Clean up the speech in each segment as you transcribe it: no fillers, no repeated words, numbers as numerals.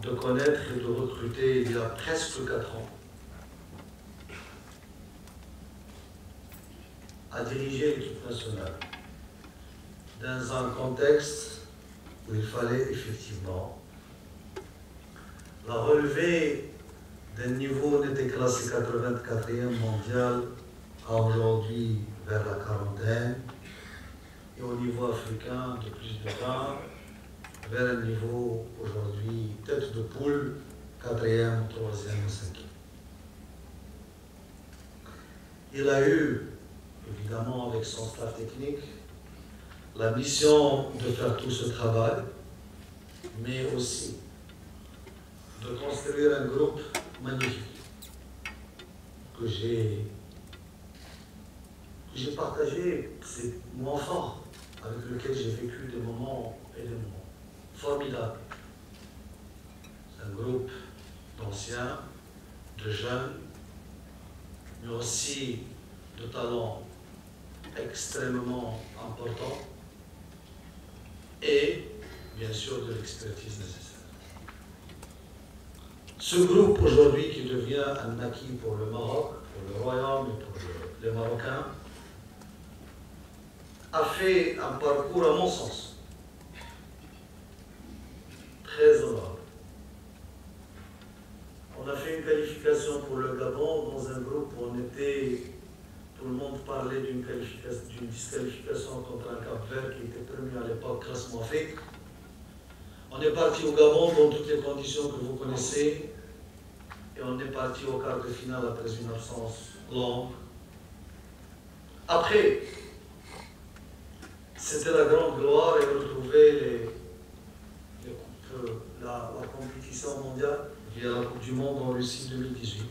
de connaître et de recruter il y a presque 4 ans, à diriger l'équipe nationale dans un contexte où il fallait effectivement la relever d'un niveau, on était classé 84e mondial à aujourd'hui vers la quarantaine, et au niveau africain de plus de 20, vers un niveau aujourd'hui tête de poule, 4e, 3e, 5e. Il a eu, évidemment avec son staff technique, la mission de faire tout ce travail, mais aussi de construire un groupe magnifique que j'ai partagé, c'est mon enfant avec lequel j'ai vécu des moments et des moments formidables. C'est un groupe d'anciens, de jeunes, mais aussi de talents extrêmement importants et bien sûr de l'expertise nécessaire. Ce groupe aujourd'hui qui devient un acquis pour le Maroc, pour le Royaume et pour les Marocains, a fait un parcours, à mon sens, très honorable. On a fait une qualification pour le Gabon dans un groupe où on était, tout le monde parlait d'une disqualification contre un Cap-Vert qui était premier à l'époque, classement Afrique. On est parti au Gabon dans toutes les conditions que vous connaissez et on est parti au quart de finale après une absence longue. Après, c'était la grande gloire et retrouver la compétition mondiale via la Coupe du Monde en Russie 2018.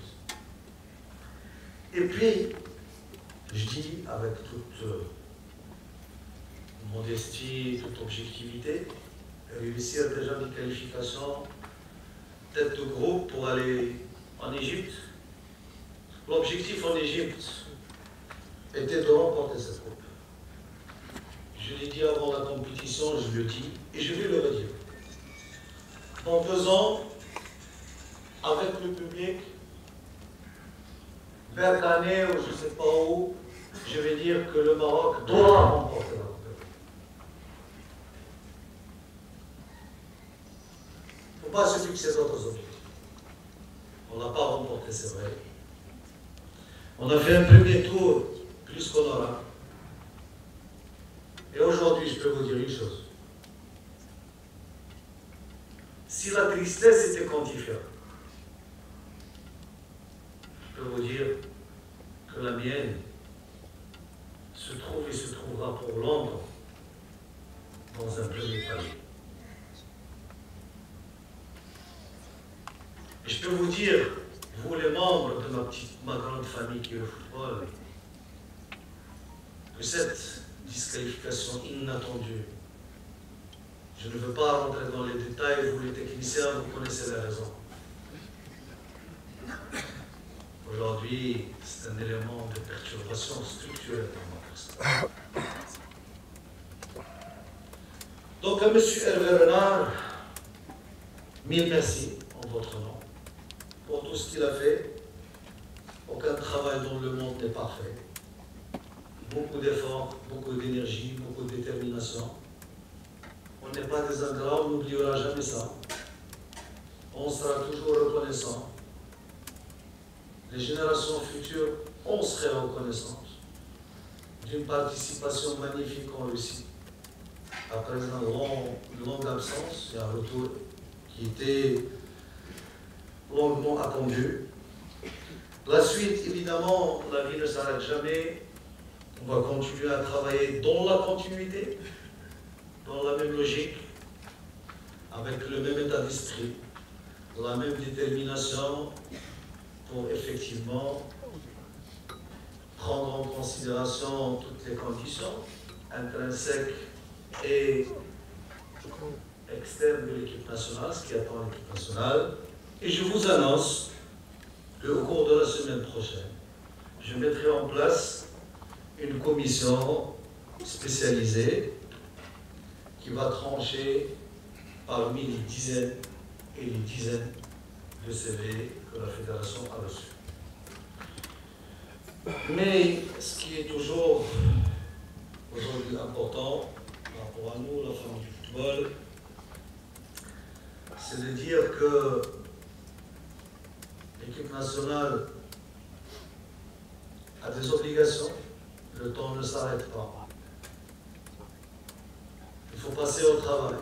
Et puis, je dis avec toute modestie, toute objectivité, réussir déjà des qualifications tête de groupe pour aller en Égypte. L'objectif en Égypte était de remporter cette coupe. Je l'ai dit avant la compétition, je le dis, et je vais le redire. En faisant, avec le public, vers Canet ou je ne sais pas où, je vais dire que le Maroc doit remporter la coupe. Il ne faut pas se fixer d'autres objectifs. On n'a pas remporté, c'est vrai. On a fait un premier tour plus qu'honorable. Et aujourd'hui, je peux vous dire une chose. Si la tristesse était quantifiable, je peux vous dire que la mienne se trouve et se trouvera pour longtemps dans un premier palier. Et je peux vous dire, vous les membres de ma grande famille qui est le football, que cette disqualification inattendue, je ne veux pas rentrer dans les détails, vous les techniciens, vous connaissez les raisons. Aujourd'hui, c'est un élément de perturbation structurelle pour ma personne. Donc à M. Hervé Renard, mille merci en votre nom pour tout ce qu'il a fait. Aucun travail dans le monde n'est parfait. Beaucoup d'efforts, beaucoup d'énergie, beaucoup de détermination. On n'est pas des ingrats, on n'oubliera jamais ça. On sera toujours reconnaissant. Les générations futures, on serait reconnaissant d'une participation magnifique en Russie. Après une longue absence et un retour qui était longuement attendu. La suite, évidemment, la vie ne s'arrête jamais. On va continuer à travailler dans la continuité, dans la même logique, avec le même état d'esprit, la même détermination pour effectivement prendre en considération toutes les conditions intrinsèques et externes de l'équipe nationale, ce qui attend l'équipe nationale. Et je vous annonce qu'au cours de la semaine prochaine, je mettrai en place une commission spécialisée qui va trancher parmi les dizaines et les dizaines de CV que la fédération a reçus. Mais ce qui est toujours aujourd'hui important par rapport à nous, la famille du football, c'est de dire que l'équipe nationale a des obligations, le temps ne s'arrête pas. Il faut passer au travail.